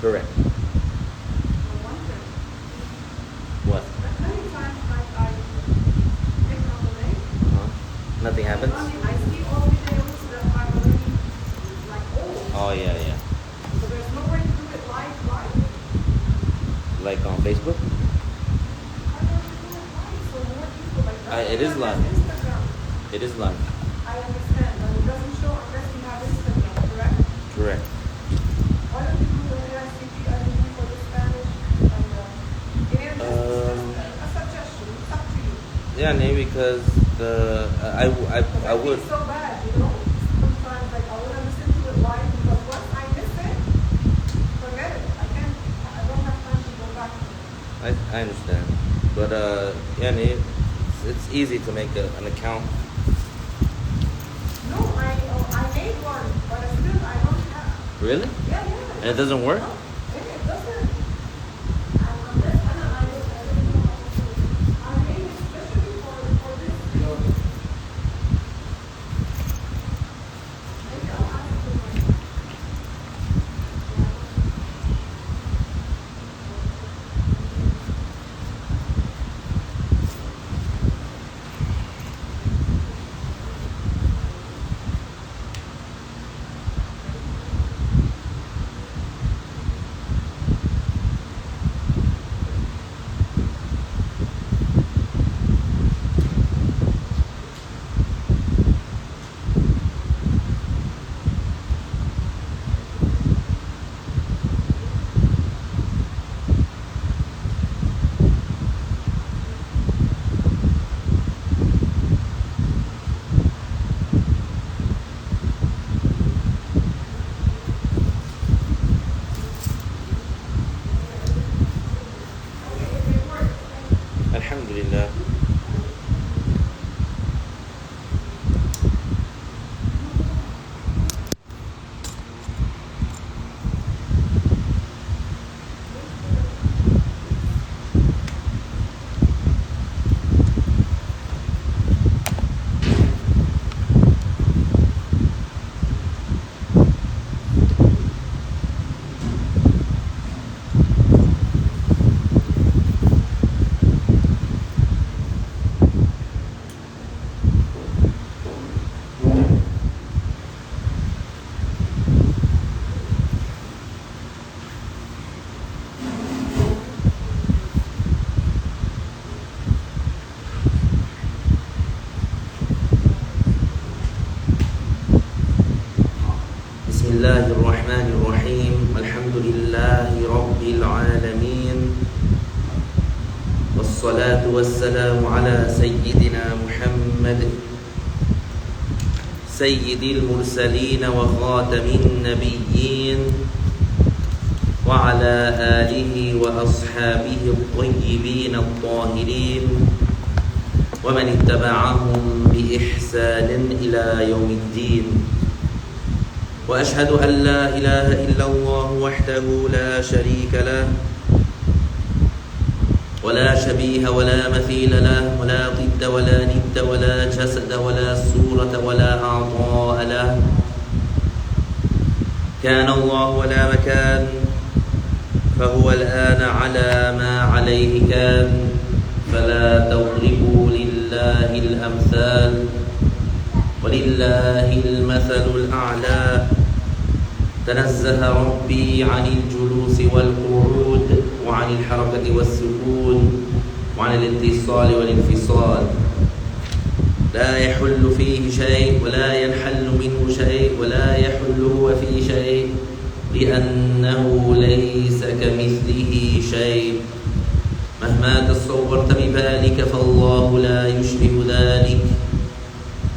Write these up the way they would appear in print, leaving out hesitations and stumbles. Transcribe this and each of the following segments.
Correct. What? Nothing happens? Oh, yeah. So there's no way to do it live. Like on Facebook? It is live. It is live. I understand, but it doesn't show unless you have Instagram, correct? Correct. Why don't you do the AICP everything for the Spanish? And a suggestion, it's up to you. Yeah, maybe because I would. It's so bad, Sometimes like I want to listen to it live because once I miss it, forget it. I don't have time to go back to it. I understand, but yeah, it's easy to make an account. No, I made one, but still I don't have. Really? Yeah. And it doesn't work? No, it doesn't. I don't know how to do it. I made it especially for this video. Maybe I'll ask you. Alhamdulillah. بسم الله الرحمن الرحيم الحمد لله رب العالمين والصلاة والسلام على سيدنا محمد سيد المرسلين وخاتم النبيين وعلى آله وأصحابه الطيبين الطاهرين ومن اتبعهم بإحسان إلى يوم الدين. وأشهد أن لا إله إلا الله وحده لا شريك له ولا شبيه ولا مثيل له ولا ضد ولا ند ولا جسد ولا صورة ولا أعضاء له. كان الله ولا مكان فهو الآن على ما عليه كان فلا تضربوا لله الأمثال ولله المثل الأعلى. تنزه ربي عن الجلوس والقعود وعن الحركة والسكون وعن الاتصال والانفصال. لا يحل فيه شيء ولا ينحل منه شيء ولا يحل هو في شيء لأنه ليس كمثله شيء. مهما تصورت بذلك فالله لا يشبه ذلك.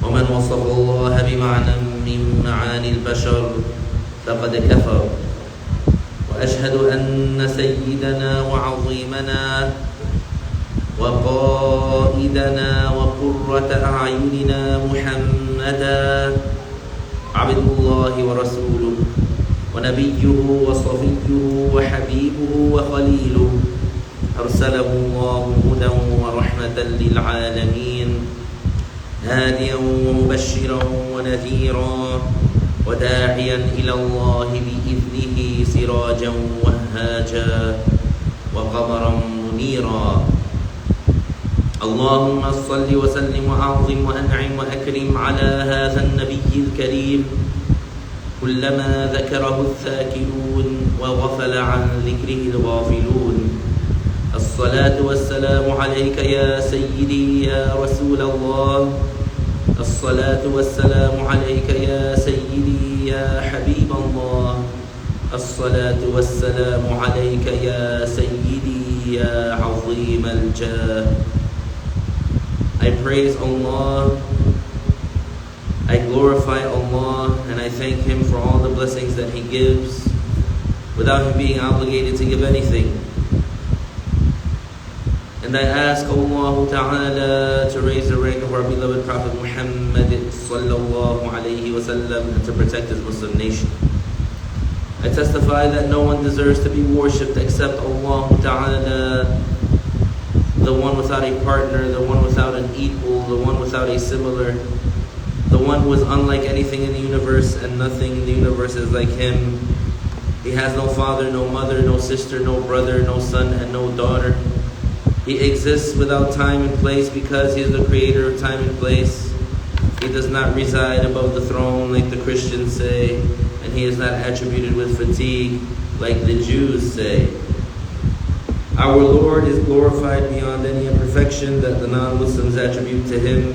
ومن وصف الله بمعنى من معاني البشر فقد كفر. وأشهد أن سيدنا وعظيمنا وقائدنا وقرة أعيننا محمدا عبد الله ورسوله ونبيه وصفيه وحبيبه وخليله أرسله الله هدى ورحمة للعالمين هاديا ومبشرا ونذيرا وداعيا إلى الله بإذنه سراجا وهاجا وقمرا منيرا. اللهم صل وسلم وأعظم وأنعم وأكرم على هذا النبي الكريم كلما ذكره الذاكرون وغفل عن ذكره الغافلون. الصلاة والسلام عليك يا سيدي يا رسول الله. الصلاة والسلام عليك يا سيدي يا حبيب الله. الصلاة والسلام عليك يا سيدي يا عظيم الجاه. I praise Allah, I glorify Allah, and I thank Him for all the blessings that He gives without Him being obligated to give anything. And I ask Allah Ta'ala to raise the rank of our beloved Prophet Muhammad sallallahu alayhi wa sallam and to protect his Muslim nation. I testify that no one deserves to be worshipped except Allah Ta'ala, the one without a partner, the one without an equal, the one without a similar, the one who is unlike anything in the universe and nothing in the universe is like Him. He has no father, no mother, no sister, no brother, no son, and no daughter. He exists without time and place because He is the creator of time and place. He does not reside above the throne like the Christians say, and He is not attributed with fatigue like the Jews say. Our Lord is glorified beyond any imperfection that the non-Muslims attribute to Him.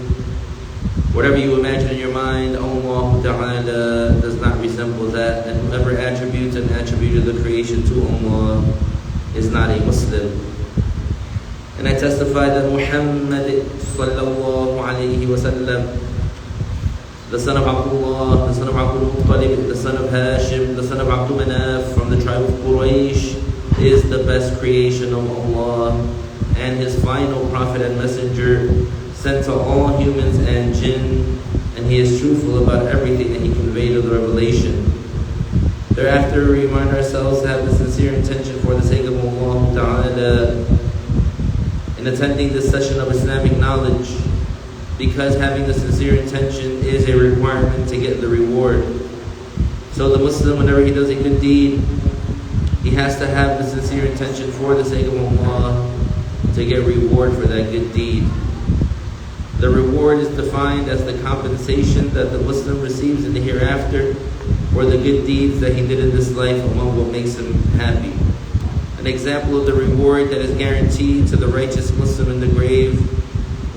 Whatever you imagine in your mind, Allah Ta'ala does not resemble that, and whoever attributes an attribute of the creation to Allah is not a Muslim. And I testify that Muhammad sallallahu alayhi wa sallam, the son of Abdullah, the son of Abdul Muttalib, the son of Hashim, the son of Abdul Manaf, from the tribe of Quraysh, is the best creation of Allah and His final prophet and messenger sent to all humans and jinn, and He is truthful about everything that He conveyed of the revelation. Thereafter, we remind ourselves to have the sincere intention for the sake of Allah Ta'ala in attending this session of Islamic knowledge, because having the sincere intention is a requirement to get the reward. So the Muslim, whenever he does a good deed, he has to have the sincere intention for the sake of Allah to get reward for that good deed. The reward is defined as the compensation that the Muslim receives in the hereafter for the good deeds that he did in this life among what makes him happy. An example of the reward that is guaranteed to the righteous Muslim in the grave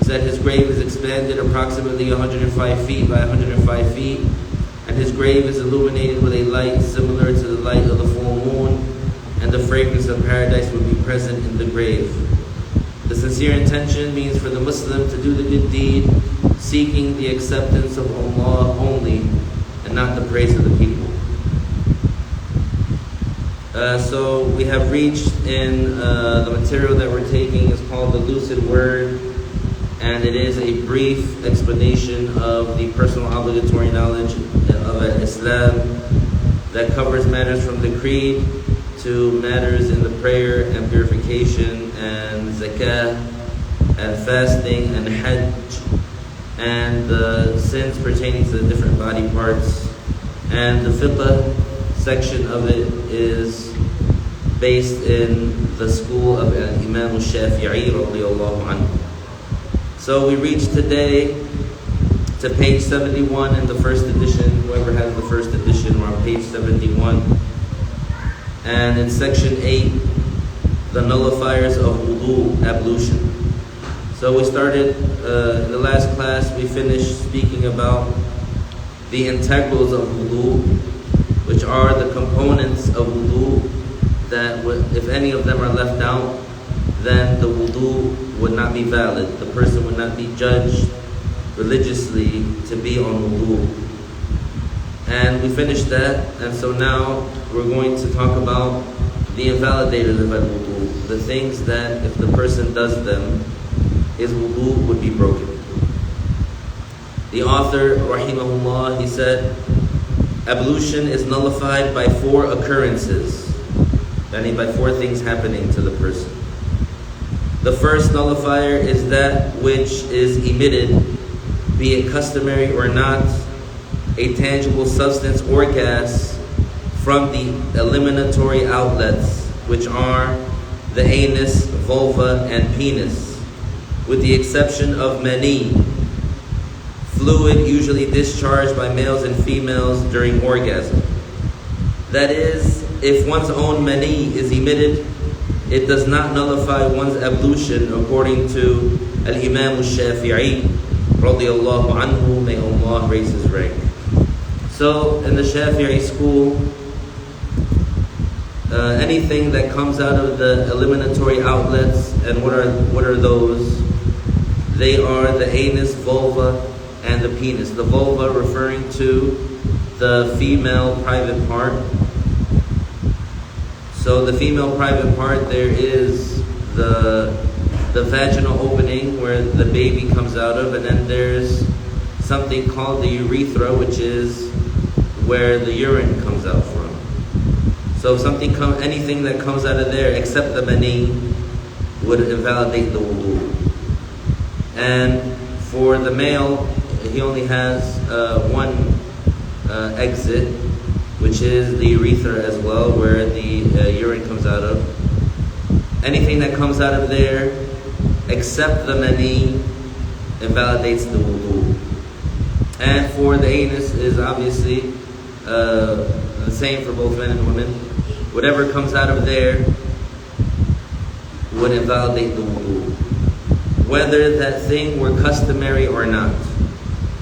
is that his grave is expanded approximately 105 feet by 105 feet, and his grave is illuminated with a light similar to the light of the full moon, and the fragrance of paradise will be present in the grave. The sincere intention means for the Muslim to do the good deed, seeking the acceptance of Allah only, and not the praise of the people. So we have reached in the material that we're taking is called the Lucid Word, and it is a brief explanation of the personal obligatory knowledge of Islam that covers matters from the creed to matters in the prayer and purification and zakah and fasting and hajj and the sins pertaining to the different body parts. And the fiqh section of it is based in the school of Imam al-Shafi'i radiyallahu anhu. So we reached today to page 71 in the first edition. Whoever has the first edition, we're on page 71. And in section 8, the nullifiers of wudu, ablution. So we started, in the last class, we finished speaking about the integrals of wudu, which are the components of wudu that if any of them are left out, then the wudu would not be valid. The person would not be judged religiously to be on wudu. And we finished that, and so now we're going to talk about the invalidators of wudu, the things that if the person does them, his wudu would be broken. The author, rahimahullah, he said, ablution is nullified by 4 occurrences, meaning by 4 things happening to the person. The first nullifier is that which is emitted, be it customary or not, a tangible substance or gas from the eliminatory outlets, which are the anus, vulva, and penis, with the exception of mani, fluid usually discharged by males and females during orgasm. That is, if one's own mani is emitted, it does not nullify one's ablution, according to Al-Imam al-Shafi'i, radiyallahu anhu, may Allah raise his rank. So, in the Shafi'i school, anything that comes out of the eliminatory outlets, and what are those? They are the anus, vulva, and the penis. The vulva referring to the female private part. So the female private part, there is the vaginal opening where the baby comes out of, and then there's something called the urethra, which is where the urine comes out from. So if anything that comes out of there except the mani would invalidate the wudu. And for the male, he only has one exit, which is the urethra as well, where the urine comes out of. Anything that comes out of there except the mani invalidates the wudu. And for the anus is obviously the same for both men and women. Whatever comes out of there would invalidate the wudu, whether that thing were customary or not.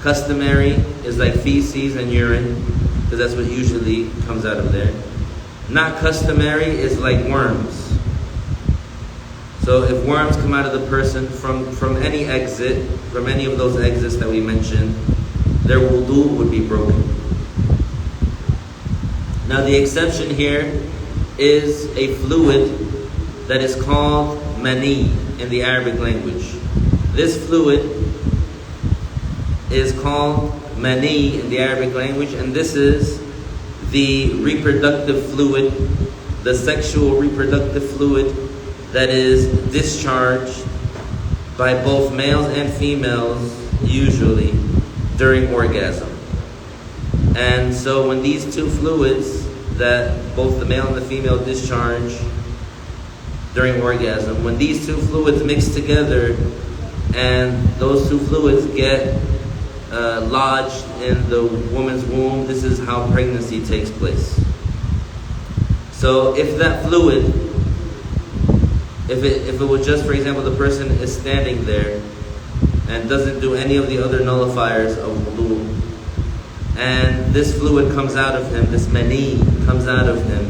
Customary is like feces and urine, because that's what usually comes out of there. Not customary is like worms. So if worms come out of the person from any exit, from any of those exits that we mentioned, their wudu would be broken. Now the exception here is a fluid that is called mani in the Arabic language. This fluid is called mani in the Arabic language, and this is the reproductive fluid, the sexual reproductive fluid that is discharged by both males and females, usually during orgasm. And so when these two fluids that both the male and the female discharge during orgasm, when these two fluids mix together and those two fluids get lodged in the woman's womb, this is how pregnancy takes place. So if that fluid, if it was just, for example, the person is standing there and doesn't do any of the other nullifiers of wudu, and this fluid comes out of him, this mani comes out of him,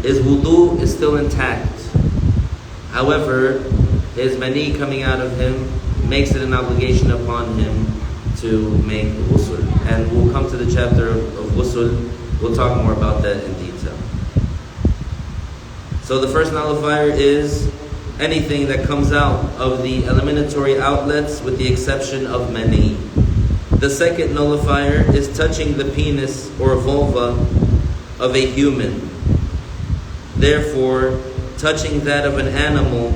his wudu is still intact. However, his mani coming out of him makes it an obligation upon him to make ghusl. And we'll come to the chapter of ghusl. We'll talk more about that in detail. So the first nullifier is anything that comes out of the eliminatory outlets with the exception of mani. The second nullifier is touching the penis or vulva of a human. Therefore, touching that of an animal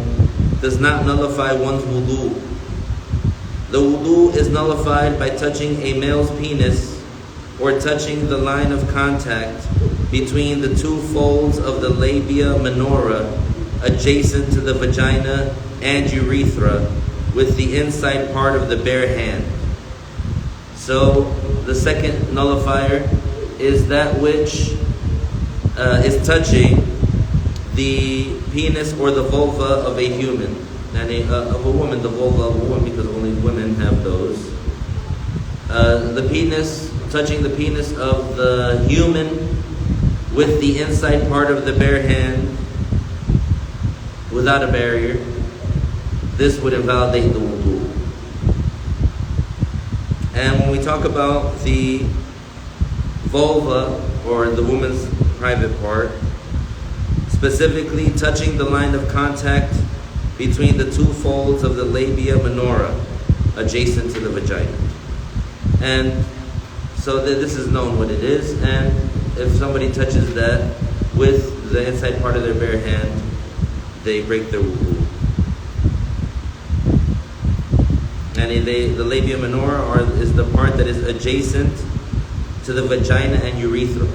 does not nullify one's wudu. The wudu is nullified by touching a male's penis or touching the line of contact between the two folds of the labia minora adjacent to the vagina and urethra with the inside part of the bare hand. So the second nullifier is that which is touching the penis or the vulva of a human. And of a woman, the vulva of a woman, because only women have those. The penis, touching the penis of the human with the inside part of the bare hand without a barrier, this would invalidate the wudu. And when we talk about the vulva, or the woman's private part, specifically touching the line of contact between the two folds of the labia minora adjacent to the vagina. And so this is known what it is, and if somebody touches that with the inside part of their bare hand, they break their wudu. And the labia minora is the part that is adjacent to the vagina and urethra.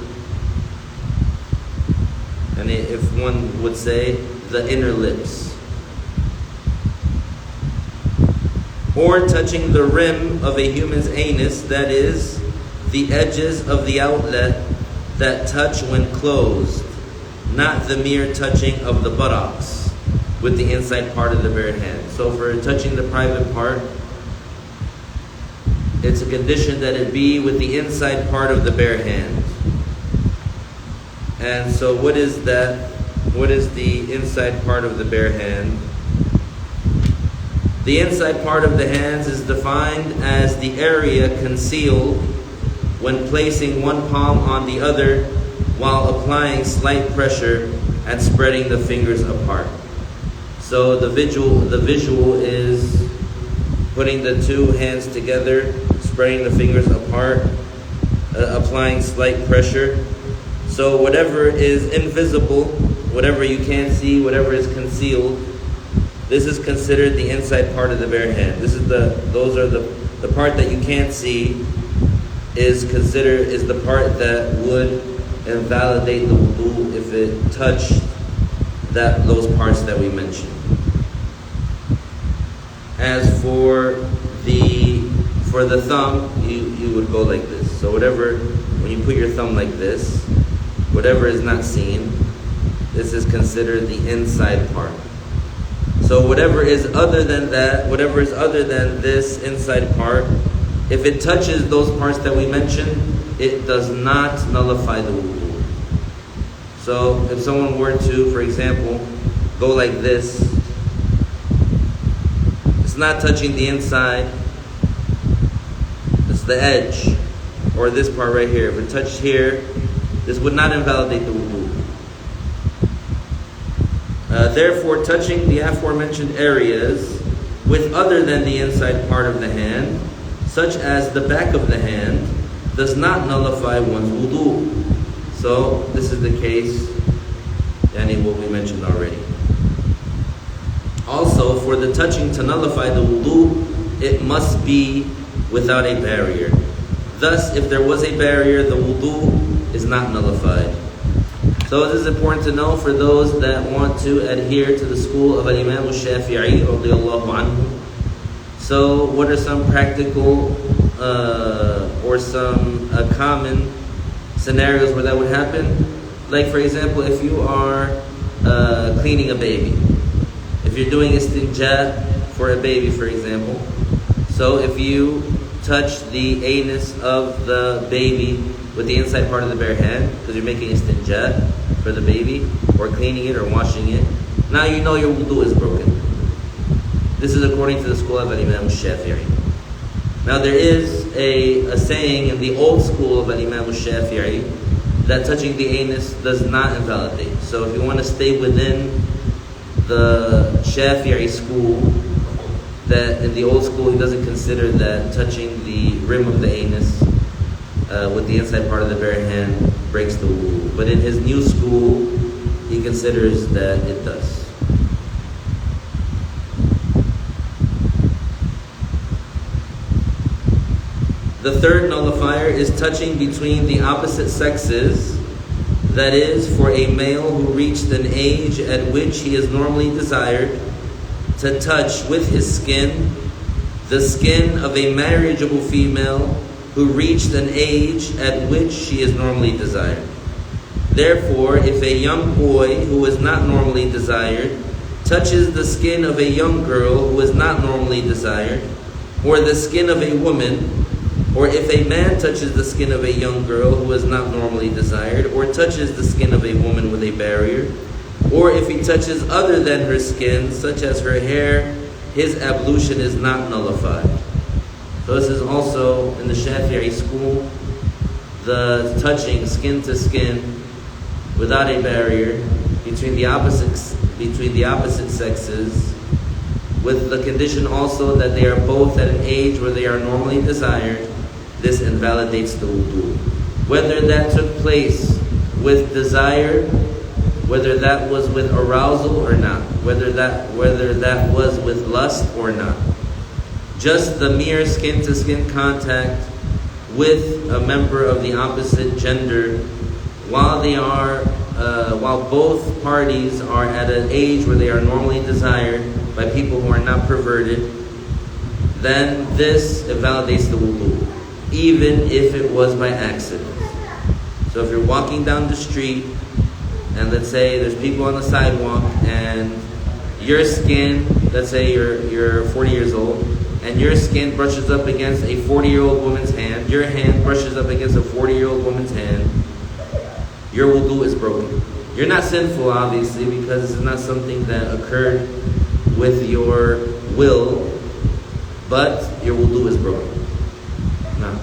And if one would say, the inner lips. Or touching the rim of a human's anus, that is, the edges of the outlet that touch when closed, not the mere touching of the buttocks with the inside part of the bare hand. So for touching the private part, it's a condition that it be with the inside part of the bare hand. And so what is that? What is the inside part of the bare hand? The inside part of the hands is defined as the area concealed when placing one palm on the other while applying slight pressure and spreading the fingers apart. So the visual is putting the two hands together, spreading the fingers apart, applying slight pressure. So whatever is invisible, whatever you can't see, whatever is concealed, this is considered the inside part of the bare hand. The part that you can't see is the part that would invalidate the wudu if it touched those parts that we mentioned. As for the thumb, you would go like this. So when you put your thumb like this, whatever is not seen, this is considered the inside part. So whatever is other than that, whatever is other than this inside part, if it touches those parts that we mentioned, it does not nullify the wudu. So if someone were to, for example, go like this, it's not touching the inside, it's the edge, or this part right here. If it touched here, this would not invalidate the wudu. Therefore, touching the aforementioned areas with other than the inside part of the hand, such as the back of the hand, does not nullify one's wudu. So this is the case, what we mentioned already. Also, for the touching to nullify the wudu, it must be without a barrier. Thus, if there was a barrier, the wudu is not nullified. So this is important to know for those that want to adhere to the school of Imam al-Shafi'i radiyallahu anhu. So what are some practical or some common scenarios where that would happen? Like for example, if you are cleaning a baby. If you're doing istinja for a baby, for example. So if you touch the anus of the baby with the inside part of the bare hand, because you're making istinja for the baby, or cleaning it or washing it, now you know your wudu is broken. This is according to the school of Imam al-Shafi'i. Now there is a saying in the old school of Imam al-Shafi'i that touching the anus does not invalidate. So if you want to stay within the Shafi'i school, that in the old school he doesn't consider that touching the rim of the anus with the inside part of the bare hand breaks the wudu. But in his new school, he considers that it does. The third nullifier is touching between the opposite sexes, that is, for a male who reached an age at which he is normally desired to touch with his skin the skin of a marriageable female who reached an age at which she is normally desired. Therefore, if a young boy who is not normally desired touches the skin of a young girl who is not normally desired, or the skin of a woman, or if a man touches the skin of a young girl who is not normally desired, or touches the skin of a woman with a barrier, or if he touches other than her skin, such as her hair, his ablution is not nullified. So this is also in the Shafi'i school, the touching skin to skin without a barrier between the opposite sexes, with the condition also that they are both at an age where they are normally desired. This invalidates the wudu. Whether that took place with desire, whether that was with arousal or not, whether that was with lust or not. Just the mere skin-to-skin contact with a member of the opposite gender while both parties are at an age where they are normally desired by people who are not perverted, then this invalidates the wudu, even if it was by accident. So if you're walking down the street, and let's say there's people on the sidewalk, and your skin, let's say you're 40 years old, and your skin brushes up against a 40-year-old woman's hand, your hand brushes up against a 40-year-old woman's hand, your wudu is broken. You're not sinful, obviously, because this is not something that occurred with your will, but your wudu is broken. Now,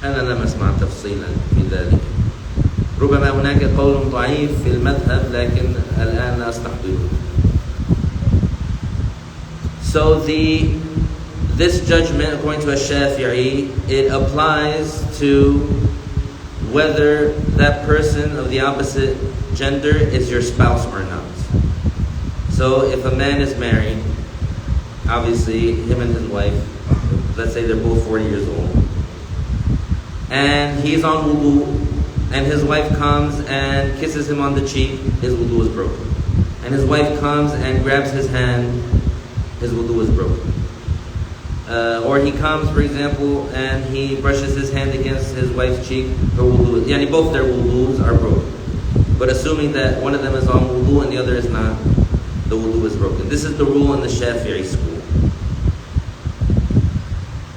أنا لم أسمع تفصيلا في ذلك. ربما هناك قول ضعيف في المذهب لكن الآن لا أستحضره. So this judgment, according to a Shafi'i, it applies to whether that person of the opposite gender is your spouse or not. So if a man is married, obviously him and his wife, let's say they're both 40 years old, and he's on wudu, and his wife comes and kisses him on the cheek, his wudu is broken. And his wife comes and grabs his hand, his wudu is broken. Or he comes, for example, and he brushes his hand against his wife's cheek, her wudu is, yani both their wudus are broken. But assuming that one of them is on wudu and the other is not, the wudu is broken. This is the rule in the Shafi'i school.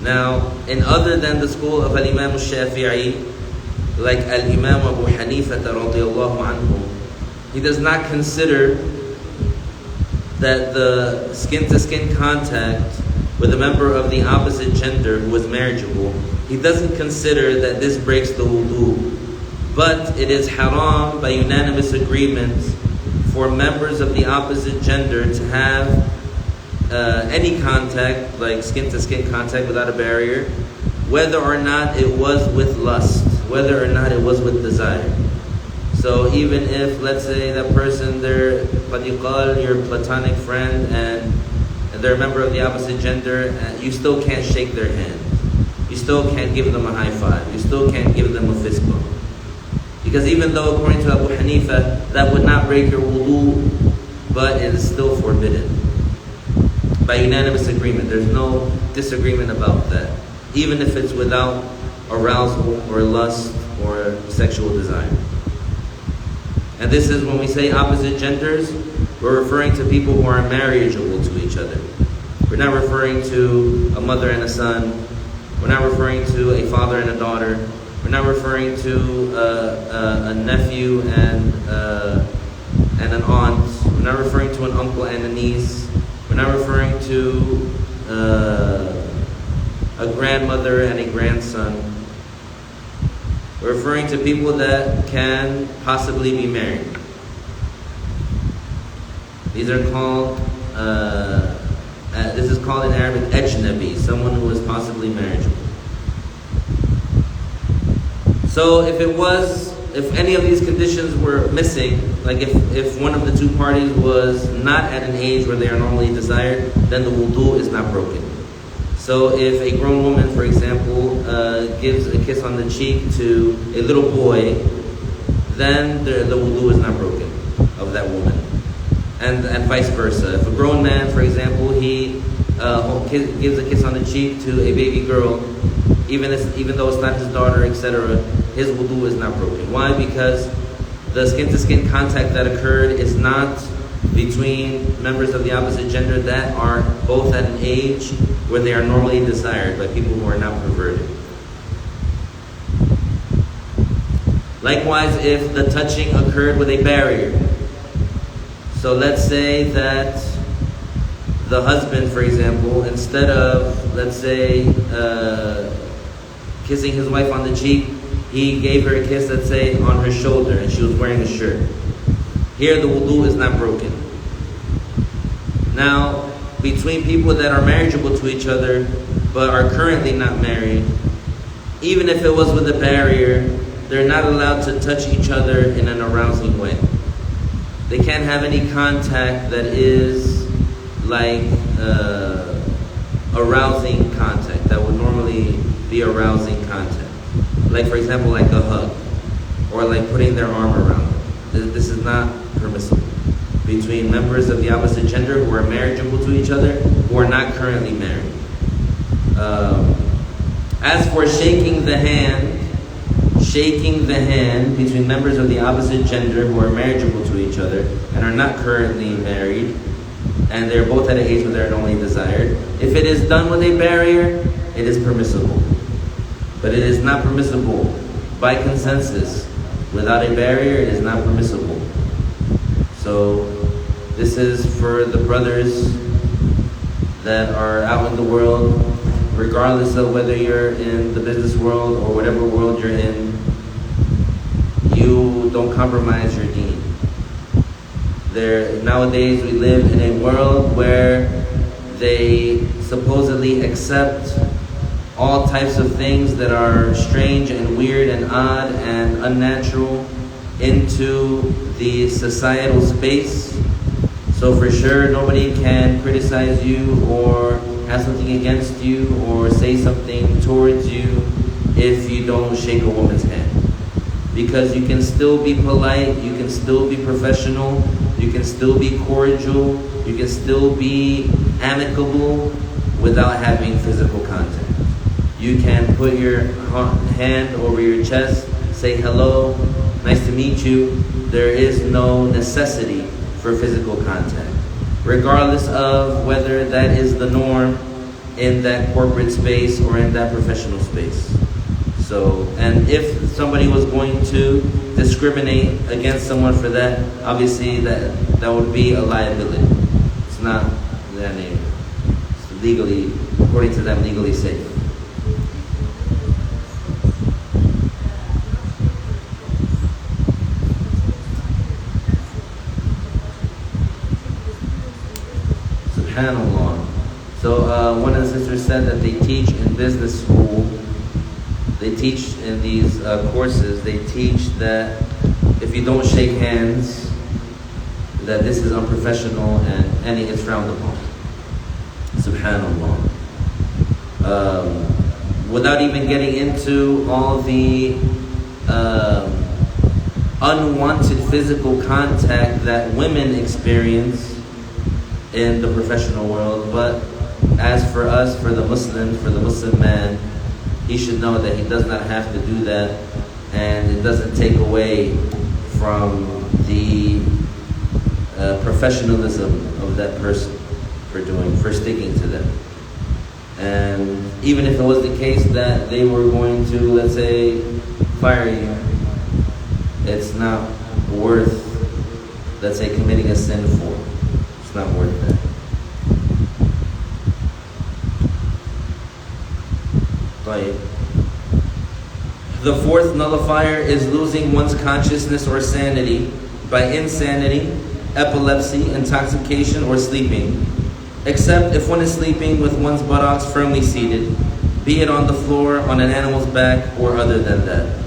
Now, in other than the school of Al-Imam al-Shafi'i, like Al-Imam Abu Hanifa radiyallahu anhu, he does not consider that the skin-to-skin contact with a member of the opposite gender who is marriageable, he doesn't consider that this breaks the wudu. But it is haram by unanimous agreement for members of the opposite gender to have any contact, like skin-to-skin contact without a barrier, whether or not it was with lust, whether or not it was with desire. So even if, let's say, that person, they're your platonic friend, and they're a member of the opposite gender, you still can't shake their hand. You still can't give them a high five. You still can't give them a fist bump. Because even though, according to Abu Hanifa, that would not break your wudu, but it is still forbidden. By unanimous agreement. There's no disagreement about that. Even if it's without arousal or lust or sexual desire. And this is when we say opposite genders, we're referring to people who are marriageable to each other. We're not referring to a mother and a son. We're not referring to a father and a daughter. We're not referring to a nephew and an aunt. We're not referring to an uncle and a niece. We're not referring to a grandmother and a grandson. We're referring to people that can possibly be married. These are called, this is called in Arabic ajnabi, someone who is possibly marriageable. So if any of these conditions were missing, like if one of the two parties was not at an age where they are normally desired, then the wudu is not broken. So if a grown woman, for example, gives a kiss on the cheek to a little boy, then the wudu is not broken of that woman. And vice versa. If a grown man, for example, he gives a kiss on the cheek to a baby girl, even though it's not his daughter, etc., his wudu is not broken. Why? Because the skin-to-skin contact that occurred is not between members of the opposite gender that are both at an age where they are normally desired by people who are not perverted. Likewise, if the touching occurred with a barrier. So let's say that the husband, for example, instead of, let's say, kissing his wife on the cheek, he gave her a kiss, let's say, on her shoulder, and she was wearing a shirt. Here the wudu is not broken. Now, between people that are marriageable to each other, but are currently not married, even if it was with a barrier, they're not allowed to touch each other in an arousing way. They can't have any contact that is like arousing contact, that would normally be arousing contact. Like, for example, like a hug, or like putting their arm around them. This is not permissible between members of the opposite gender who are marriageable to each other, who are not currently married. As for shaking the hand between members of the opposite gender who are marriageable to each other and are not currently married, and they're both at an age where they're only desired, if it is done with a barrier, it is permissible. But it is not permissible by consensus. Without a barrier, it is not permissible. So this is for the brothers that are out in the world, regardless of whether you're in the business world or whatever world you're in. You don't compromise your deen. Nowadays we live in a world where they supposedly accept all types of things that are strange and weird and odd and unnatural into the societal space. So for sure nobody can criticize you or have something against you or say something towards you if you don't shake a woman's hand. Because you can still be polite, you can still be professional, you can still be cordial, you can still be amicable without having physical contact. You can put your hand over your chest, say hello, nice to meet you. There is no necessity for physical contact, regardless of whether that is the norm in that corporate space or in that professional space. So, and if somebody was going to discriminate against someone for that, obviously that would be a liability. It's not that name. It's legally, according to them, legally safe. SubhanAllah. So one of the sisters said that they teach in business school. They teach in these courses, they teach that if you don't shake hands, that this is unprofessional and it's frowned upon. SubhanAllah. Without even getting into all the unwanted physical contact that women experience in the professional world, but as for us, for the Muslims, for the Muslim man, he should know that he does not have to do that, and it doesn't take away from the professionalism of that person for sticking to them. And even if it was the case that they were going to, let's say, fire you, it's not worth, let's say, committing a sin for. It's not worth that. The fourth nullifier is losing one's consciousness or sanity by insanity, epilepsy, intoxication, or sleeping, except if one is sleeping with one's buttocks firmly seated, be it on the floor, on an animal's back, or other than that.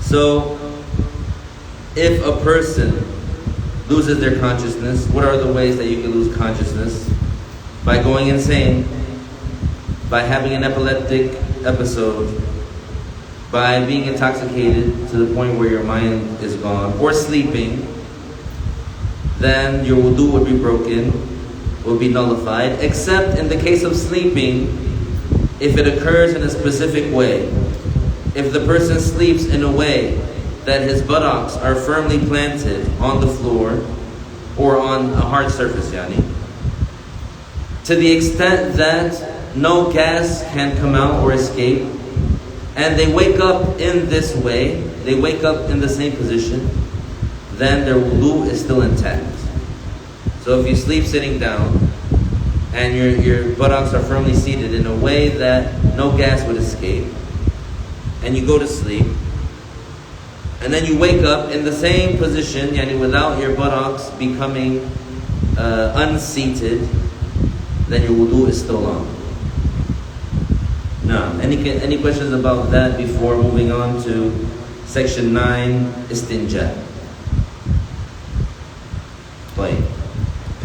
So, if a person loses their consciousness, what are the ways that you can lose consciousness? By going insane, by having an epileptic episode, by being intoxicated to the point where your mind is gone, or sleeping, then your wudu would be broken, would be nullified, except in the case of sleeping, if it occurs in a specific way. If the person sleeps in a way that his buttocks are firmly planted on the floor or on a hard surface, to the extent that no gas can come out or escape, and they wake up in this way, they wake up in the same position, then their wudu is still intact. So if you sleep sitting down and your buttocks are firmly seated in a way that no gas would escape, and you go to sleep, and then you wake up in the same position, without your buttocks becoming unseated, then your wudu is still on. Now, any questions about that before moving on to section 9, istinja?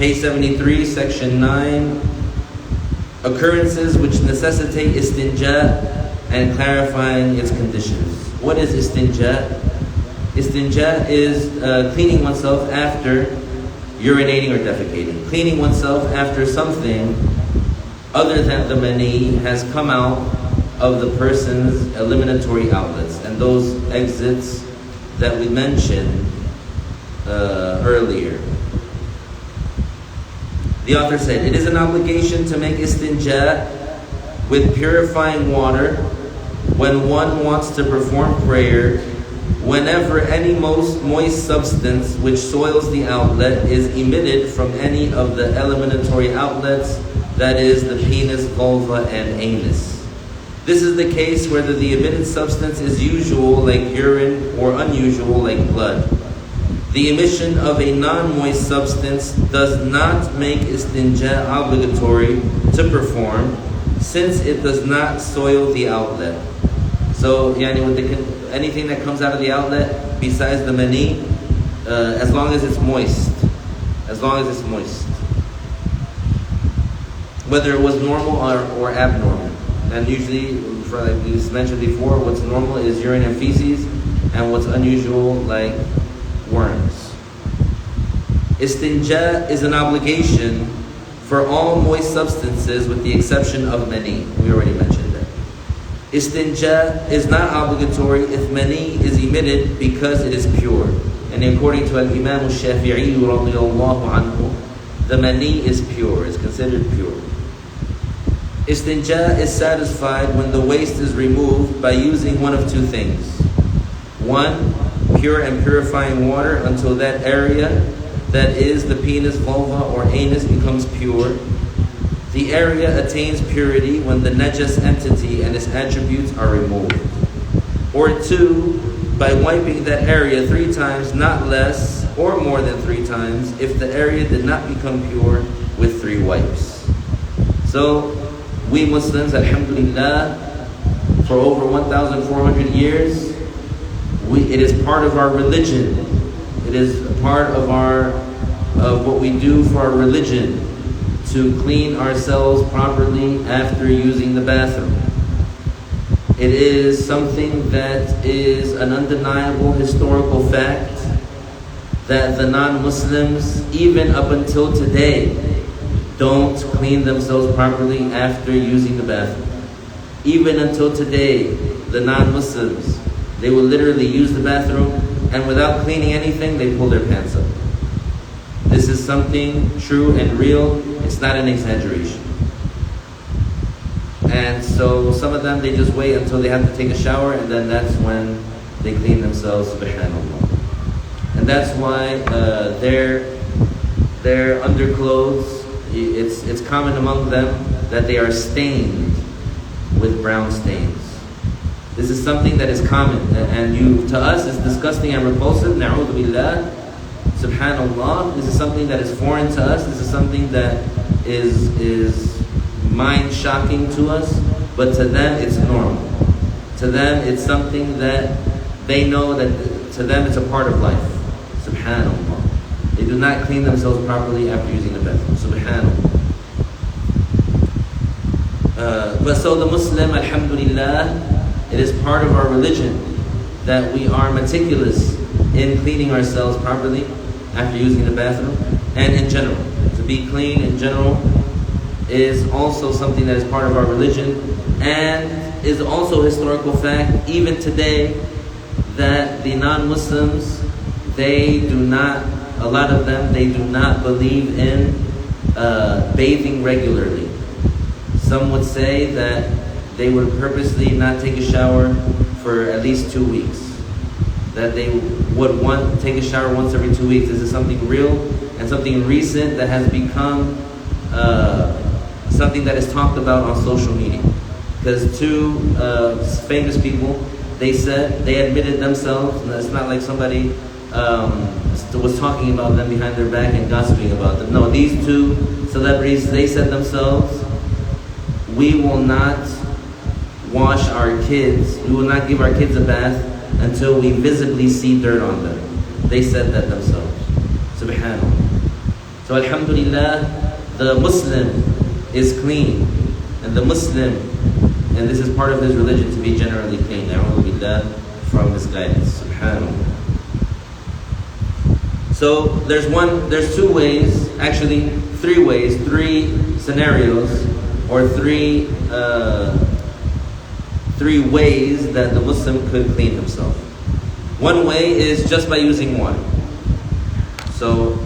Page 73, section 9. Occurrences which necessitate istinja and clarifying its conditions. What is istinja? Istinja is cleaning oneself after urinating or defecating. Cleaning oneself after something other than the mani has come out of the person's eliminatory outlets. And those exits that we mentioned earlier. The author said, it is an obligation to make istinja with purifying water when one wants to perform prayer, whenever any moist substance which soils the outlet is emitted from any of the eliminatory outlets, that is, the penis, vulva, and anus. This is the case whether the emitted substance is usual, like urine, or unusual, like blood. The emission of a non-moist substance does not make istinja obligatory to perform, since it does not soil the outlet. So, with anything that comes out of the outlet besides the mani, as long as it's moist, whether it was normal or abnormal. And usually, like we mentioned before, what's normal is urine and feces, and what's unusual, like worms. Istinja is an obligation for all moist substances with the exception of mani. We already mentioned that. Istinja is not obligatory if mani is emitted because it is pure. And according to Al-Imam al-Shafi'i radiyallahu anhu, the mani is pure, is considered pure. Istinja is satisfied when the waste is removed by using one of two things. One, pure and purifying water until that area, that is the penis, vulva, or anus, becomes pure. The area attains purity when the najas entity and its attributes are removed. Or two, by wiping that area 3 times, not less or more than 3 times, if the area did not become pure with 3 wipes. So, we Muslims, alhamdulillah, for over 1,400 years, it is part of our religion. It is a part of what we do for our religion, to clean ourselves properly after using the bathroom. It is something that is an undeniable historical fact that the non-Muslims, even up until today, don't clean themselves properly after using the bathroom. Even until today, the non-Muslims, they will literally use the bathroom, and without cleaning anything, they pull their pants up. This is something true and real. It's not an exaggeration. And so some of them, they just wait until they have to take a shower, and then that's when they clean themselves, subhanAllah. And that's why their underclothes, it's common among them that they are stained with brown stains. This is something that is common, and to us is disgusting and repulsive. Na'udhu billah, subhanallah. This is something that is foreign to us. This is something that is mind-shocking to us, but to them it's normal. To them it's something that they know that to them it's a part of life. Subhanallah. They do not clean themselves properly after using the bathroom. Subhanallah. But so the Muslim, alhamdulillah, it is part of our religion that we are meticulous in cleaning ourselves properly after using the bathroom, and in general. To be clean in general is also something that is part of our religion, and is also a historical fact, even today, that the non-Muslims, a lot of them, they do not believe in bathing regularly. Some would say that they would purposely not take a shower for at least 2 weeks. That they would take a shower once every 2 weeks. This is something real and something recent that has become something that is talked about on social media. Because 2 famous people, they admitted themselves, it's not like somebody was talking about them behind their back and gossiping about them. No, these 2 celebrities, they said themselves, we will not wash our kids, we will not give our kids a bath until we visibly see dirt on them. They said that themselves. Subhanallah. So alhamdulillah, the Muslim is clean, and the Muslim, and this is part of his religion, to be generally clean. A'udhu billah, from misguidance. Subhanallah. So there's two ways, actually 3 ways, 3 scenarios, or 3 ways that the Muslim could clean himself. One way is just by using water. So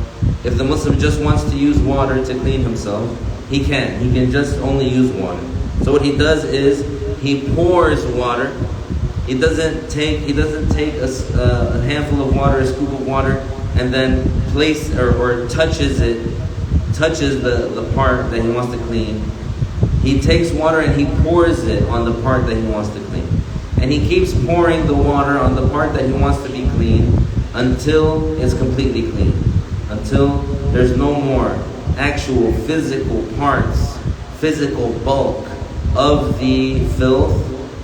if the Muslim just wants to use water to clean himself, he can. He can just only use water. So what he does is he pours water. He doesn't take a handful of water, a scoop of water, and then touches the part that he wants to clean. He takes water and he pours it on the part that he wants to clean. And he keeps pouring the water on the part that he wants to be clean until it's completely clean. Until there's no more actual physical parts, physical bulk of the filth,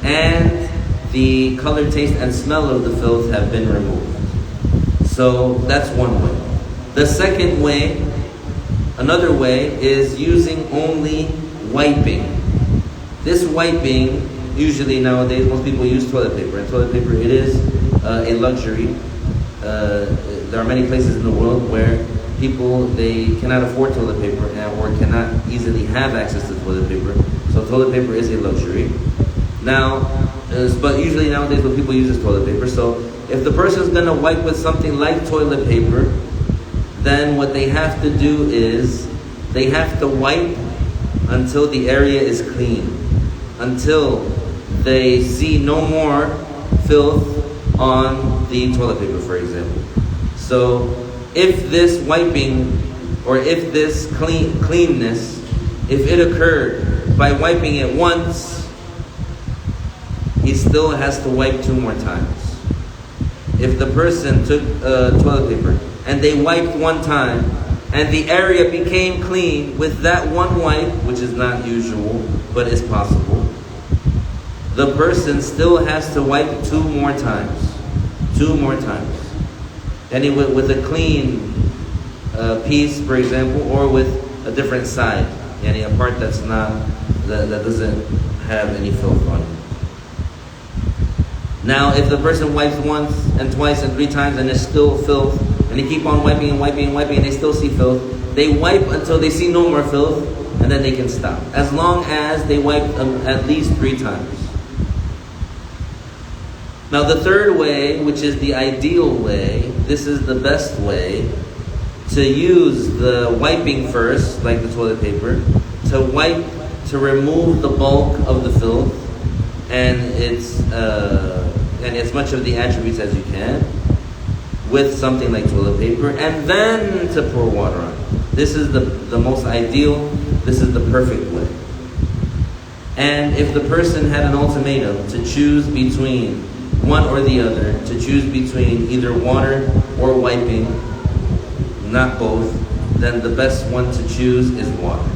and the color, taste, and smell of the filth have been removed. So that's one way. The second way, another way, is using only wiping. This wiping, usually nowadays, most people use toilet paper. And toilet paper, it is a luxury. There are many places in the world where people, they cannot afford toilet paper or cannot easily have access to toilet paper. So toilet paper is a luxury. Now, but usually nowadays what people use is toilet paper. So if the person's going to wipe with something like toilet paper, then what they have to do is they have to wipe until the area is clean, until they see no more filth on the toilet paper, for example. So if this wiping, or if this cleanness, if it occurred by wiping it once, he still has to wipe 2 more times. If the person took toilet paper and they wiped 1 time and the area became clean with that 1 wipe, which is not usual but is possible, the person still has to wipe 2 more times. 2 more times. And with a clean piece, for example, or with a different side, a part that doesn't have any filth on it. Now, if the person wipes once and twice and 3 times and there's still filth, and they keep on wiping and wiping and wiping and they still see filth, they wipe until they see no more filth, and then they can stop. As long as they wipe at least 3 times. Now the third way, which is the ideal way, this is the best way, to use the wiping first, like the toilet paper, to wipe, to remove the bulk of the filth, and as much of the attributes as you can, with something like toilet paper, and then to pour water on it. This is the most ideal, this is the perfect way. And if the person had an ultimatum to choose between one or the other, to choose between either water or wiping, not both, then the best one to choose is water.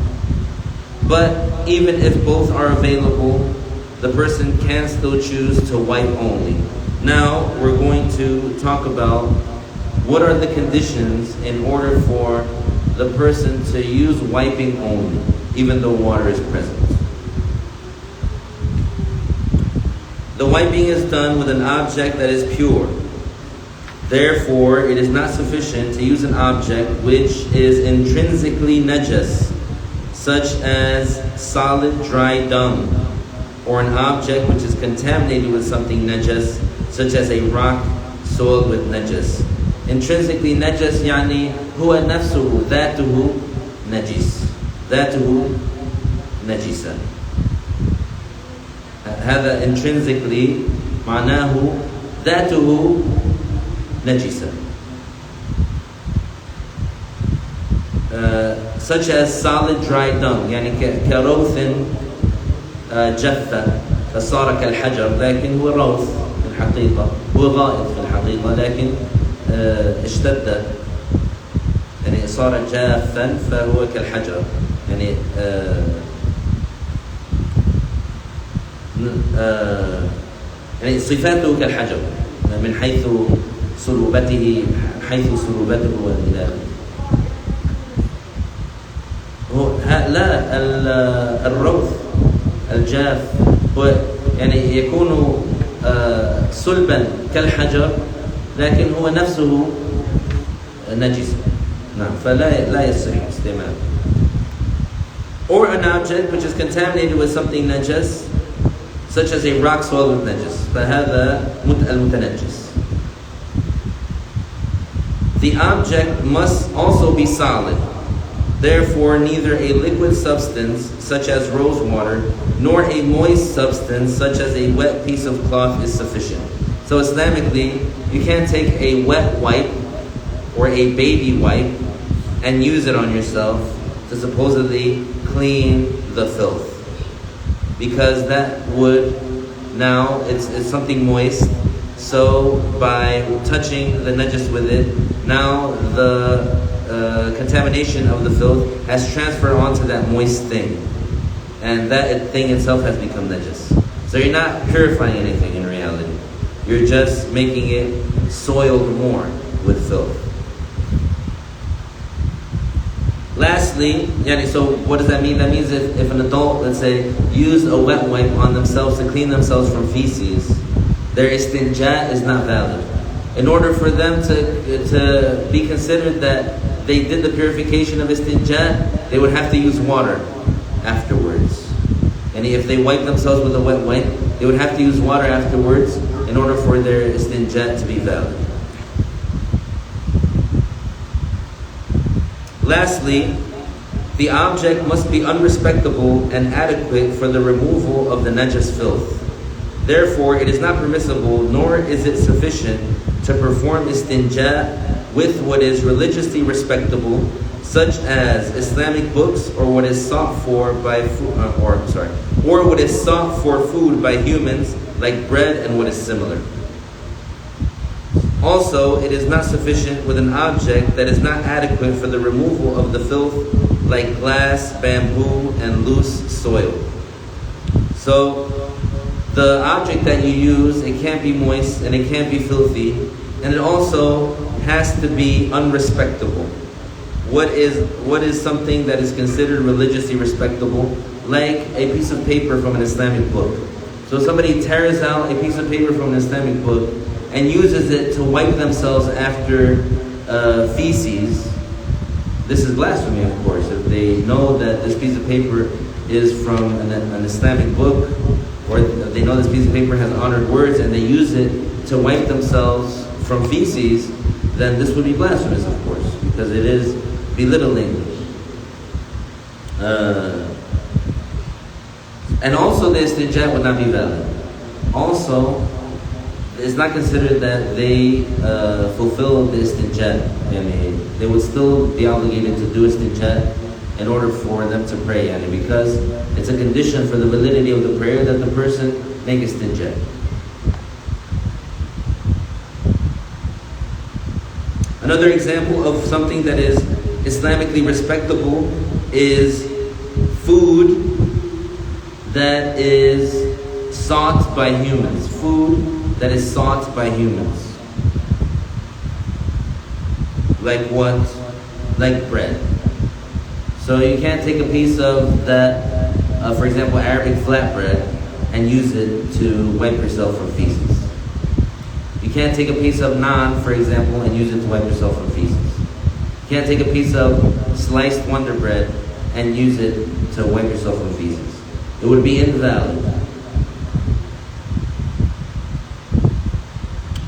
But even if both are available, the person can still choose to wipe only. Now we're going to talk about what are the conditions in order for the person to use wiping only, even though water is present. The wiping is done with an object that is pure. Therefore, it is not sufficient to use an object which is intrinsically najas, such as solid dry dung, or an object which is contaminated with something najas, such as a rock soiled with najas. Intrinsically najas يعني هو نفسه ذاته نجس. ذاته نجسة. هذا intrinsically معناه ذاته نجسة. Such as solid dry dung, يعني كروث جف فصار كالحجر، لكن هو روث في الحقيقة، هو غائط في الحقيقة، لكن اشتد، يعني صار جافا فهو كالحجر، يعني يعني صفاته كالحجر من حيث صلوبته وإلى لا الروث الجاف هو يعني يكون صلبا كالحجر لكن هو نفسه نجس. نعم فلا يصح استعماله. Or an object which is contaminated with something najas, such as a rock soil with najas. فهذا المتنجس. The object must also be solid. Therefore, neither a liquid substance, such as rose water, nor a moist substance, such as a wet piece of cloth, is sufficient. So Islamically, you can't take a wet wipe or a baby wipe and use it on yourself to supposedly clean the filth. Because that would, now, it's something moist, so by touching the najas with it, now the contamination of the filth has transferred onto that moist thing, and that thing itself has become najas. So you're not purifying anything in reality. You're just making it soiled more with filth. Lastly, so what does that mean? That means if an adult, let's say, used a wet wipe on themselves to clean themselves from feces, their istinja is not valid. In order for them to be considered that they did the purification of istinja, they would have to use water afterwards. And if they wipe themselves with a wet wipe, they would have to use water afterwards in order for their istinja to be valid. Lastly, the object must be unrespectable and adequate for the removal of the najas filth. Therefore, it is not permissible, nor is it sufficient to perform istinja with what is religiously respectable, such as Islamic books, or what is sought for or what is sought for food by humans, like bread and what is similar. Also, it is not sufficient with an object that is not adequate for the removal of the filth, like glass, bamboo, and loose soil. So, the object that you use, it can't be moist and it can't be filthy, and it also has to be unrespectable. What is something that is considered religiously respectable? Like a piece of paper from an Islamic book. So somebody tears out a piece of paper from an Islamic book and uses it to wipe themselves after feces. This is blasphemy, of course. If they know that this piece of paper is from an Islamic book, or they know this piece of paper has honored words, and they use it to wipe themselves from feces, then this would be blasphemous, of course, because it is belittling. And also the istinja would not be valid. Also, it's not considered that they fulfill the istinja. They would still be obligated to do istinja in order for them to pray, because it's a condition for the validity of the prayer that the person make istinja. Another example of something that is Islamically respectable is food that is sought by humans. Food that is sought by humans. Like what? Like bread. So you can't take a piece of that, for example, Arabic flatbread, and use it to wipe yourself from feces. You can't take a piece of naan, for example, and use it to wipe yourself from feces. You can't take a piece of sliced Wonder Bread and use it to wipe yourself from feces. It would be invalid.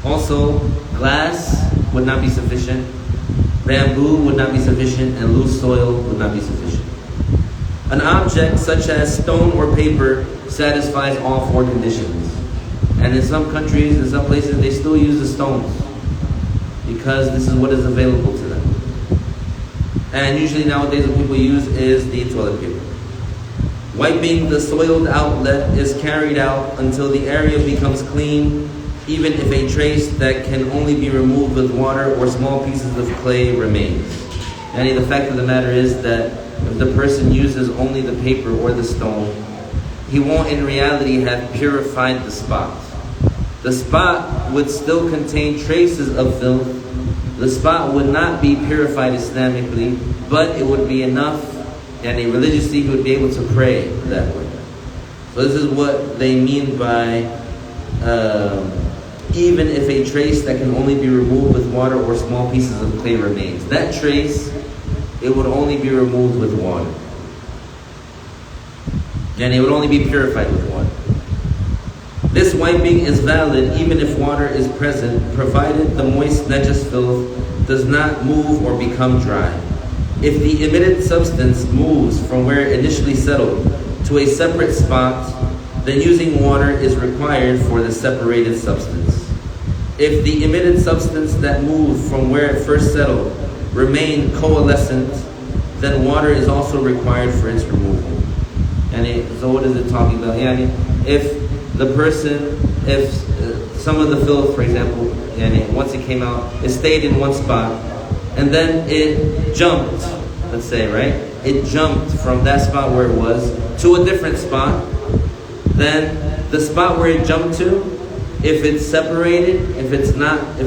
Also, glass would not be sufficient. Bamboo would not be sufficient, and loose soil would not be sufficient. An object such as stone or paper satisfies all four conditions. And in some countries, in some places, they still use the stones because this is what is available to them. And usually nowadays what people use is the toilet paper. Wiping the soiled outlet is carried out until the area becomes clean, even if a trace that can only be removed with water or small pieces of clay remains. And the fact of the matter is that if the person uses only the paper or the stone, he won't in reality have purified the spot. The spot would still contain traces of filth. The spot would not be purified Islamically, but it would be enough and religiously he would be able to pray that way. So this is what they mean by even if a trace that can only be removed with water or small pieces of clay remains. That trace, it would only be removed with water. And it would only be purified with water. This wiping is valid even if water is present, provided the moist najis filth does not move or become dry. If the emitted substance moves from where it initially settled to a separate spot, then using water is required for the separated substance. If the emitted substance that moved from where it first settled remained coalescent, then water is also required for its removal. So what is it talking about? If some of the filth, for example, once it came out, it stayed in one spot, and then it jumped, let's say, right? It jumped from that spot where it was to a different spot. Then the spot where it jumped to, if it's separated, if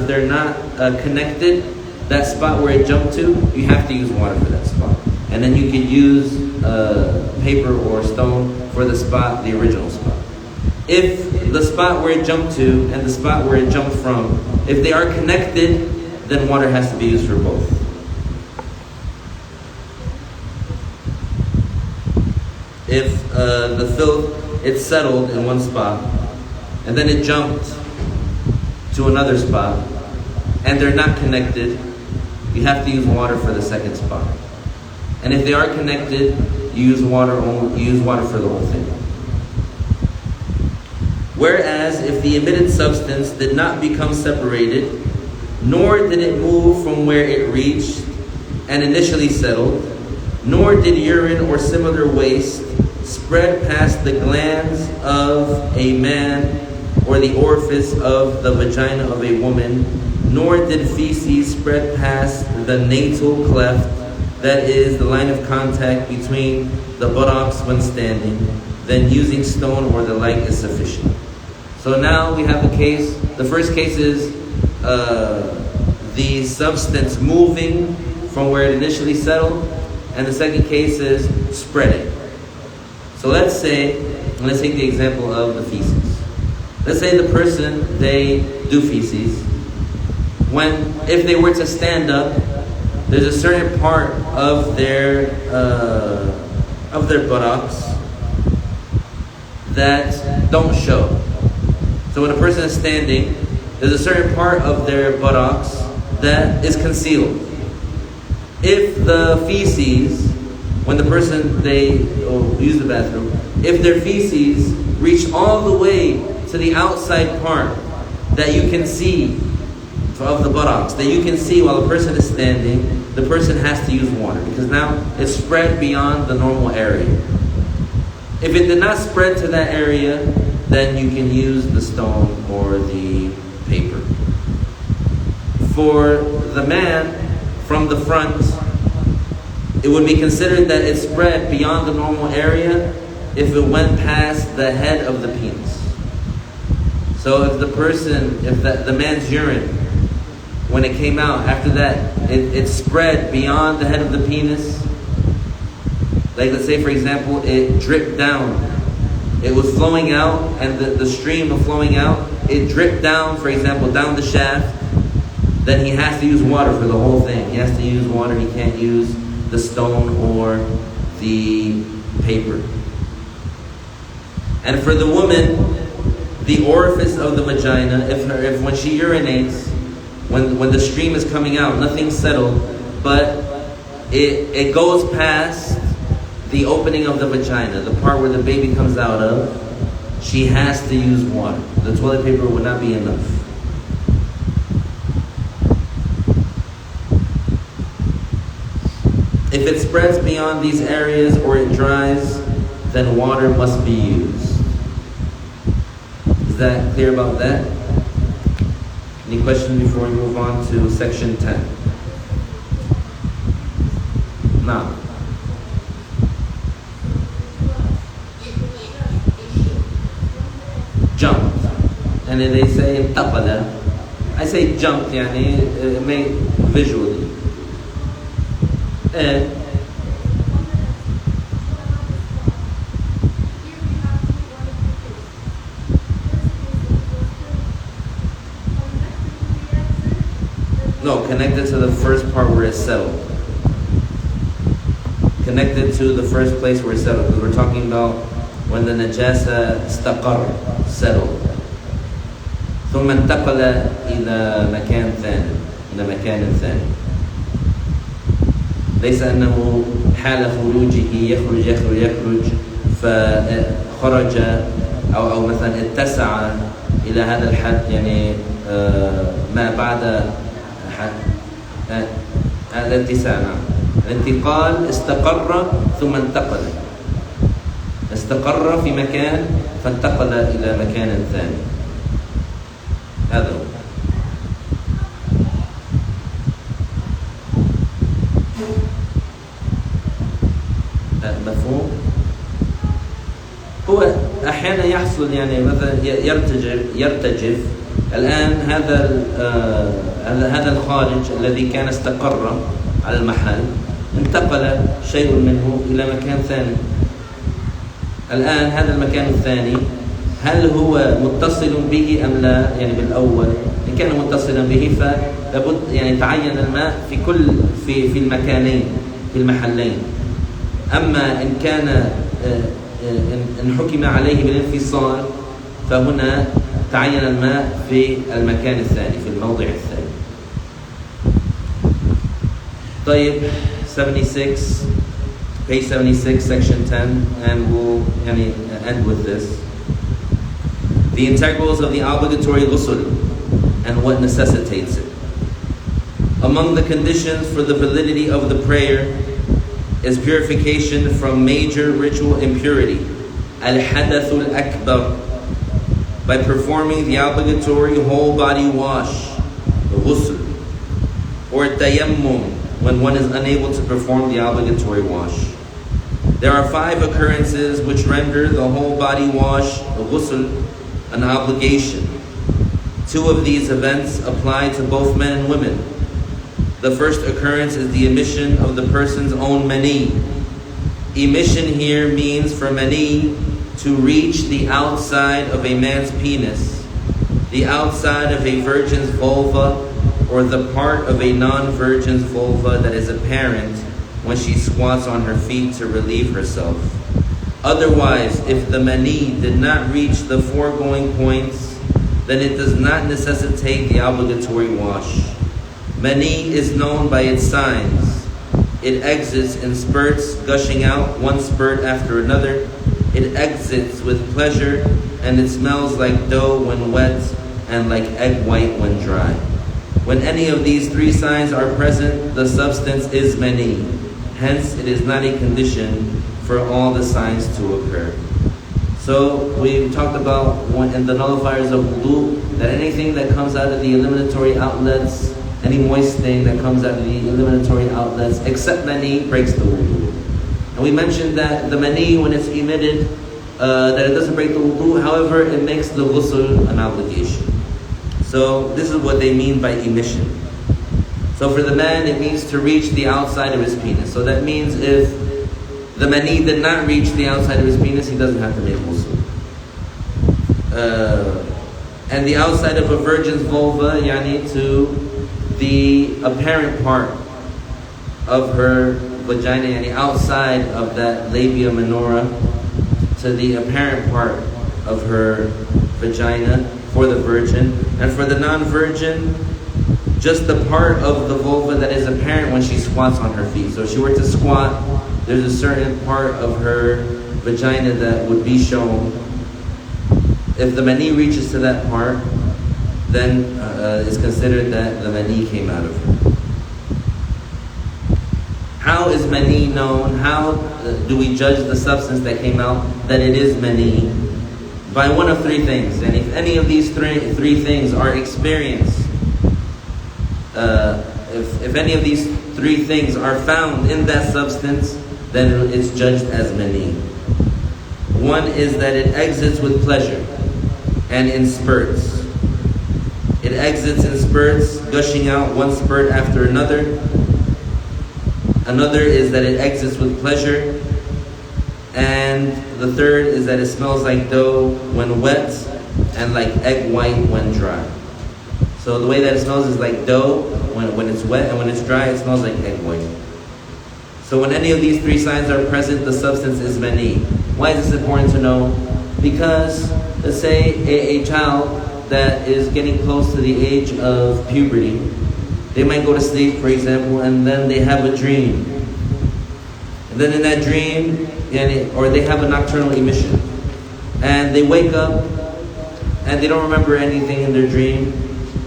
they're not connected, that spot where it jumped to, you have to use water for that spot. And then you can use paper or stone for the original spot. If the spot where it jumped to and the spot where it jumped from, if they are connected, then water has to be used for both. If the filth, it settled in one spot, and then it jumped to another spot, and they're not connected, you have to use water for the second spot. And if they are connected, you use water for the whole thing. Whereas if the emitted substance did not become separated, nor did it move from where it reached and initially settled, nor did urine or similar waste spread past the glands of a man or the orifice of the vagina of a woman, nor did feces spread past the natal cleft, that is the line of contact between the buttocks when standing, then using stone or the like is sufficient. So now we have the case. The first case is the substance moving from where it initially settled, and the second case is spreading. So let's take the example of the feces. Let's say the person, they do feces. If they were to stand up, there's a certain part of their buttocks that don't show. So when a person is standing, there's a certain part of their buttocks that is concealed. If the feces, when the person, they use the bathroom, if their feces reach all the way to the outside part that you can see of the buttocks, that you can see while the person is standing, the person has to use water because now it's spread beyond the normal area. If it did not spread to that area, then you can use the stone or the paper. For the man, from the front, it would be considered that it spread beyond the normal area if it went past the head of the penis. So if the man's urine, when it came out, after that, it spread beyond the head of the penis. Like let's say, for example, it dripped down. It was flowing out, and the stream of flowing out, it dripped down, for example, down the shaft. Then he has to use water for the whole thing. He has to use water. He can't use the stone or the paper. And for the woman, the orifice of the vagina, if when she urinates, when the stream is coming out, nothing's settled, but it goes past the opening of the vagina, the part where the baby comes out of, she has to use water. The toilet paper would not be enough. If it spreads beyond these areas or it dries, then water must be used. Is that clear about that? Any questions before we move on to section 10? Now. Jump. And then they say tapala. I say jumped, made visually. And connected to the first part where it's settled. Connected to the first place where it's settled. Because we're talking about when the najasa istaqar, settled. ثم انتقل إلى مكان ثاني، إلى مكان ثاني. ليس أنه حال خروجه يخرج فخرج أو مثلا اتسع إلى هذا الحد، يعني ما بعد هذا الاتساع. الانتقال استقر ثم انتقل، استقر في مكان فانتقل إلى مكان ثاني. هذا هو. مفهوم؟ هو أحيانا يحصل يعني مثلا يرتجف. الآن هذا الخارج الذي كان استقر على المحل انتقل شيء منه إلى مكان ثاني. الآن هذا المكان الثاني هل هو متصل به أم لا؟ يعني بالأول إن كان متصلا به فلابد يعني تعين الماء في المكانين، في المحلين. أما إن كان إن حكم عليه بالانفصال فهنا تعين الماء في المكان الثاني، في الموضع الثاني. طيب 76, page 76, section 10, and we'll end with this. The integrals of the obligatory ghusl and what necessitates it. Among the conditions for the validity of the prayer is purification from major ritual impurity, al-hadathul akbar, by performing the obligatory whole body wash, ghusl, or tayammum when one is unable to perform the obligatory wash. There are 5 occurrences which render the whole body wash, ghusl, an obligation. 2 of these events apply to both men and women. The first occurrence is the emission of the person's own mani. Emission here means for mani to reach the outside of a man's penis, the outside of a virgin's vulva, or the part of a non-virgin's vulva that is apparent when she squats on her feet to relieve herself. Otherwise, if the mani did not reach the foregoing points, then it does not necessitate the obligatory wash. Mani is known by its signs. It exits in spurts, gushing out one spurt after another. It exits with pleasure, and it smells like dough when wet and like egg white when dry. When any of these 3 signs are present, the substance is mani. Hence, it is not a condition for all the signs to occur. So, we talked about in the nullifiers of wudu, that anything that comes out of the eliminatory outlets, any moist thing that comes out of the eliminatory outlets, except mani, breaks the wudu. And we mentioned that the mani, when it's emitted, that it doesn't break the wudu, however, it makes the ghusl an obligation. So this is what they mean by emission. So for the man, it means to reach the outside of his penis. So that means if the mani did not reach the outside of his penis, he doesn't have to make ghusl. And the outside of a virgin's vulva, yani to the apparent part of her vagina, yani outside of that labia minora, to the apparent part of her vagina for the virgin. And for the non-virgin, just the part of the vulva that is apparent when she squats on her feet. So if she were to squat, there's a certain part of her vagina that would be shown. If the mani reaches to that part, then it's considered that the mani came out of her. How is mani known? How do we judge the substance that came out that it is mani? By one of 3 things. And if any of these three things are experienced, if any of these 3 things are found in that substance, then it's judged as mani. One is that it exits with pleasure and in spurts. It exits in spurts, gushing out one spurt after another. Another is that it exits with pleasure. And the third is that it smells like dough when wet and like egg white when dry. So the way that it smells is like dough when it's wet, and when it's dry, it smells like egg white. So when any of these three signs are present, the substance is mani. Why is this important to know? Because let's say a child that is getting close to the age of puberty, they might go to sleep, for example, and then they have a dream. And then in that dream, or they have a nocturnal emission, and they wake up and they don't remember anything in their dream,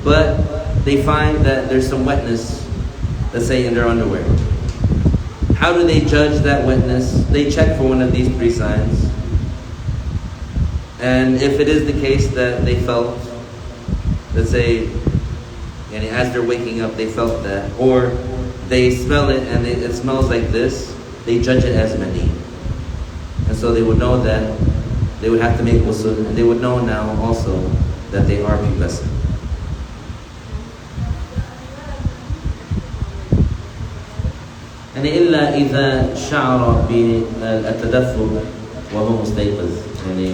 but they find that there's some wetness, let's say, in their underwear. How do they judge that wetness? They check for one of these three signs. And if it is the case that they felt, let's say, as they're waking up, they felt that, or they smell it and it smells like this, they judge it as mani. And so they would know that they would have to make ghusl, and they would know now also that they are pubescent. يعني إلا إذا شعر بالتدفق وهو مستيقظ، يعني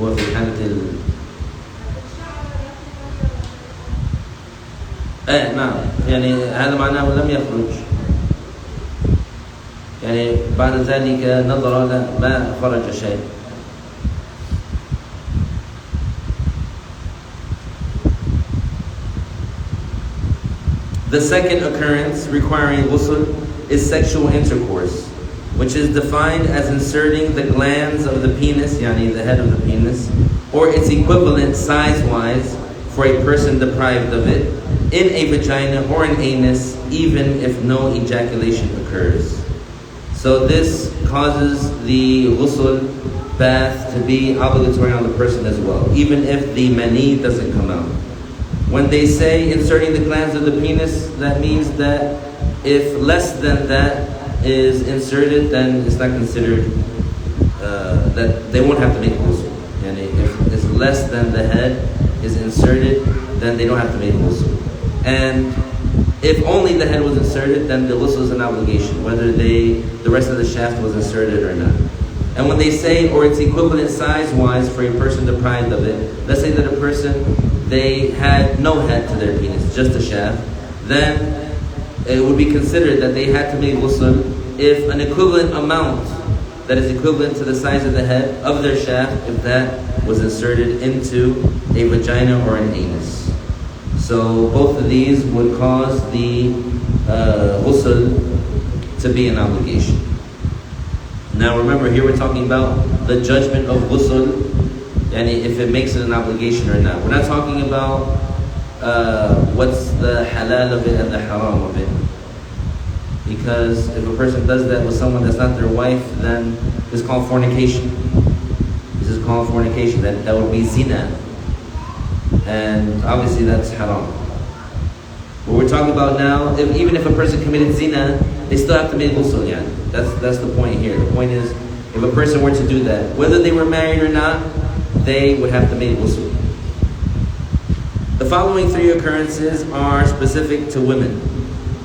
هو في حالة نعم، يعني هذا معناه لم يخرج، يعني بعد ذلك نظر لا ما خرج شيء. The second occurrence requiring ghusl is sexual intercourse, which is defined as inserting the glands of the penis, yani the head of the penis, or its equivalent size-wise for a person deprived of it, in a vagina or an anus, even if no ejaculation occurs. So this causes the ghusl bath to be obligatory on the person as well, even if the mani doesn't come out. When they say inserting the glands of the penis, that means that if less than that is inserted, then it's not considered, that they won't have to make ghusl. And if it's less than the head is inserted, then they don't have to make ghusl. And if only the head was inserted, then the ghusl is an obligation, whether the rest of the shaft was inserted or not. And when they say, or its equivalent size-wise for a person deprived of it, let's say that a person, they had no head to their penis, just a shaft, then it would be considered that they had to make ghusl if an equivalent amount that is equivalent to the size of the head of their shaft, if that was inserted into a vagina or an anus. So both of these would cause the ghusl to be an obligation. Now remember, here we're talking about the judgment of ghusl, and if it makes it an obligation or not. We're not talking about what's the halal of it and the haram of it. Because if a person does that with someone that's not their wife, then it's called fornication. This is called fornication. That would be zina. And obviously that's haram. What we're talking about now, even if a person committed zina, they still have to make ghusl. Yeah. That's the point here. The point is, if a person were to do that, whether they were married or not, they would have to make ghusl. The following three occurrences are specific to women.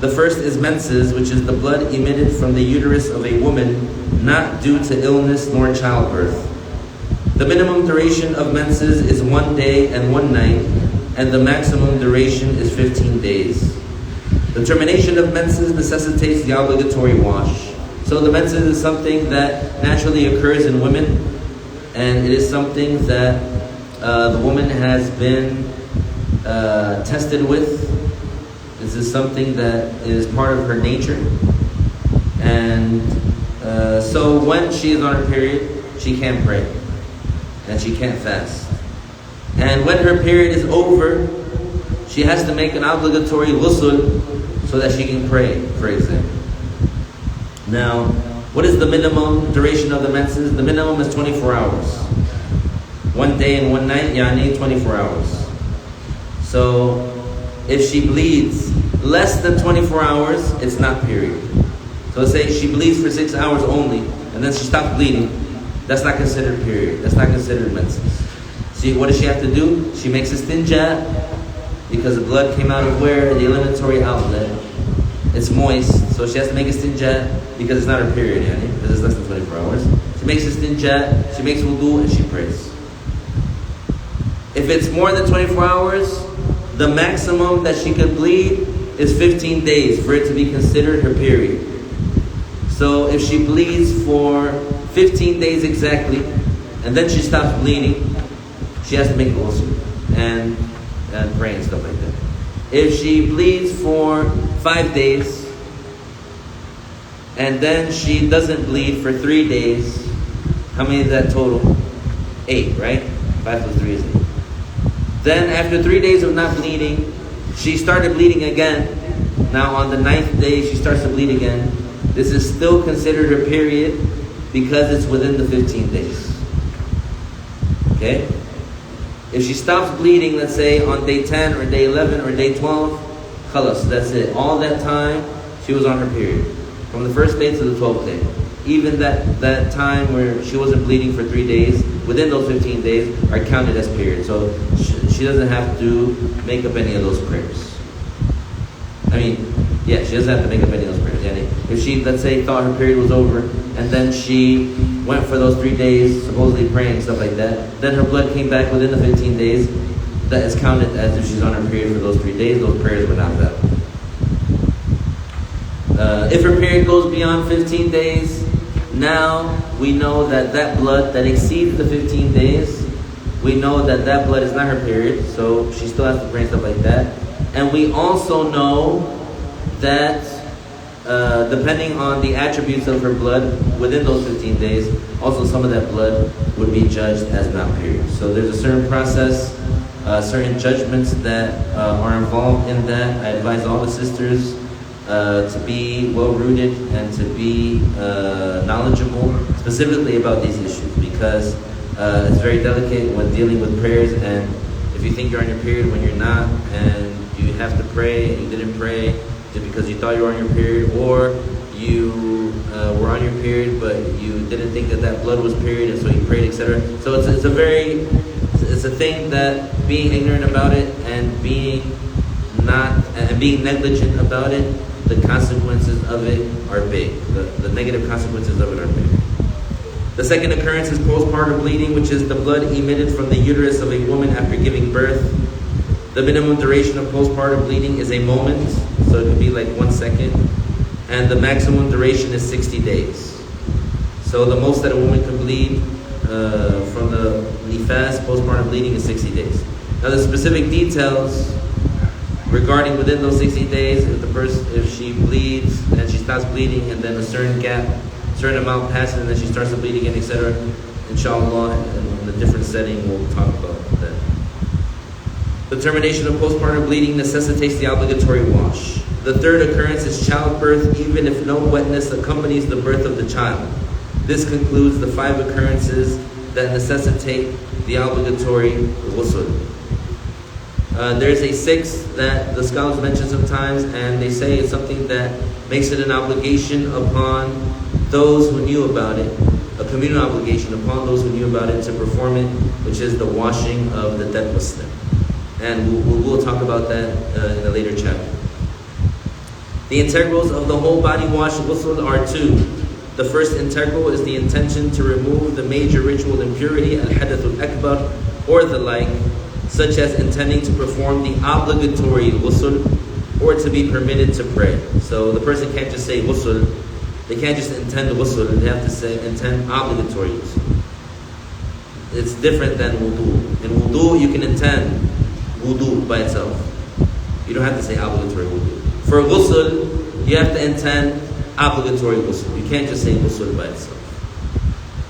The first is menses, which is the blood emitted from the uterus of a woman, not due to illness nor childbirth. The minimum duration of menses is 1 day and 1 night, and the maximum duration is 15 days. The termination of menses necessitates the obligatory wash. So the menses is something that naturally occurs in women, and it is something that the woman has been tested with. This is something that is part of her nature. And so when she is on her period, she can't pray, and she can't fast. And when her period is over, she has to make an obligatory ghusl so that she can pray, for example. Now, what is the minimum duration of the menses? The minimum is 24 hours. 1 day and 1 night, yani 24 hours. So, if she bleeds less than 24 hours, it's not period. So say she bleeds for 6 hours only, and then she stops bleeding, that's not considered period. That's not considered menses. See, what does she have to do? She makes istinja, because the blood came out of where? The eliminatory outlet. It's moist, so she has to make istinja because it's not her period, because it's less than 24 hours. She makes istinja, she makes wudu, and she prays. If it's more than 24 hours, the maximum that she could bleed is 15 days for it to be considered her period. So if she bleeds for 15 days exactly, and then she stops bleeding, she has to make ghusl and pray and stuff like that. If she bleeds for 5 days, and then she doesn't bleed for 3 days, how many is that total? 8, right? 5 plus 3 is 8. Then after 3 days of not bleeding, she started bleeding again. Now on the 9th day, she starts to bleed again. This is still considered her period because it's within the 15 days. Okay? If she stops bleeding, let's say on day 10 or day 11 or day 12, khalas, that's it. All that time, she was on her period. From the first day to the 12th day. Even that time where she wasn't bleeding for 3 days, within those 15 days, are counted as periods. So she doesn't have to make up any of those prayers. She doesn't have to make up any of those prayers. If she, let's say, thought her period was over, and then she went for those 3 days, supposedly praying, stuff like that, then her blood came back within the 15 days, that is counted as if she's on her period for those 3 days. Those prayers were not valid. If her period goes beyond 15 days, now we know that blood that exceeds the 15 days, we know that blood is not her period, so she still has to pray and stuff like that. And we also know that depending on the attributes of her blood within those 15 days, also some of that blood would be judged as not period. So there's a certain process, certain judgments that are involved in that. I advise all the sisters to be well-rooted and to be knowledgeable specifically about these issues, because it's very delicate when dealing with prayers. And if you think you're on your period when you're not, and you have to pray and you didn't pray just because you thought you were on your period, or you were on your period but you didn't think that blood was period, and so you prayed, etc. So it's a thing that being ignorant about it and being negligent about it, the consequences of it are big. The negative consequences of it are big. The second occurrence is postpartum bleeding, which is the blood emitted from the uterus of a woman after giving birth. The minimum duration of postpartum bleeding is a moment, so it could be like 1 second, and the maximum duration is 60 days. So the most that a woman can bleed from the nifas, postpartum bleeding, is 60 days. Now the specific details regarding within those 60 days, if she bleeds and she stops bleeding, and then a certain amount passes, and then she starts to bleed again, etc. Inshallah, in a different setting, we'll talk about that. The termination of postpartum bleeding necessitates the obligatory wash. The third occurrence is childbirth, even if no wetness accompanies the birth of the child. This concludes the 5 occurrences that necessitate the obligatory ghusl. There's a 6th that the scholars mention sometimes, and they say it's something that makes it an obligation upon those who knew about it, a communal obligation upon those who knew about it to perform it, which is the washing of the dead Muslim. And we'll talk about that in a later chapter. The integrals of the whole body wash ghusl are 2. The first integral is the intention to remove the major ritual impurity, al-hadath al-akbar, or the like, such as intending to perform the obligatory ghusl or to be permitted to pray. So the person can't just say ghusl, they can't just intend ghusl, they have to say intend obligatory ghusl. It's different than wudu. In wudu, you can intend wudu by itself. You don't have to say obligatory wudu. For ghusl, you have to intend obligatory ghusl. You can't just say ghusl by itself.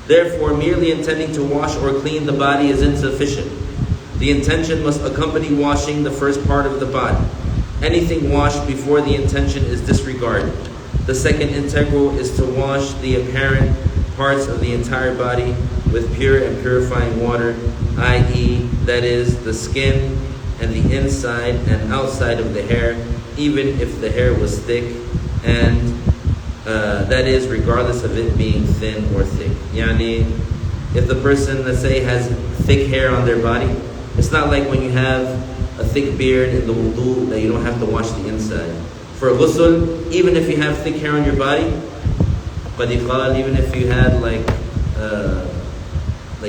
Therefore, merely intending to wash or clean the body is insufficient. The intention must accompany washing the first part of the body. Anything washed before the intention is disregarded. The second integral is to wash the apparent parts of the entire body with pure and purifying water, i.e., that is, the skin and the inside and outside of the hair, even if the hair was thick, and that is, regardless of it being thin or thick. Yani, if the person, let's say, has thick hair on their body, it's not like when you have a thick beard in the wudu that you don't have to wash the inside. For ghusl, even if you have thick hair on your body, even if you had like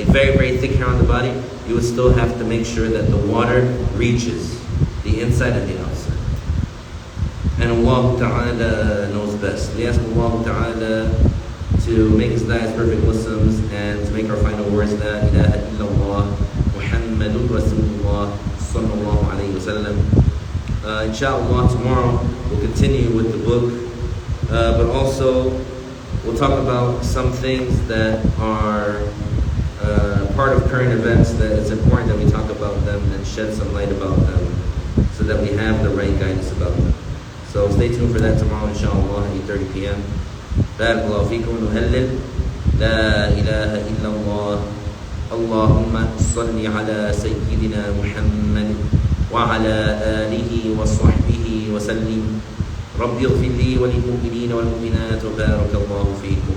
very, very thick hair on the body, you would still have to make sure that the water reaches the the inside and the outside. And Allah Ta'ala knows best. We ask Allah Ta'ala to make us die as perfect Muslims and to make our final words La ilaha illallah Muhammadun Rasulullah sallallahu alayhi wa sallam. Inshallah, tomorrow we'll continue with the book, but also we'll talk about some things that are part of current events that it's important that we talk about them and shed some light about them so that we have the right guidance about them. So stay tuned for that tomorrow, inshallah, at 8:30 p.m. بارك الله فيكم. نهلل لا إله إلا الله اللهم صل على سيدنا محمد وعلى آله وصحبه وسلم رب اغفر لي وللمؤمنين والمؤمنات وبارك الله فيكم.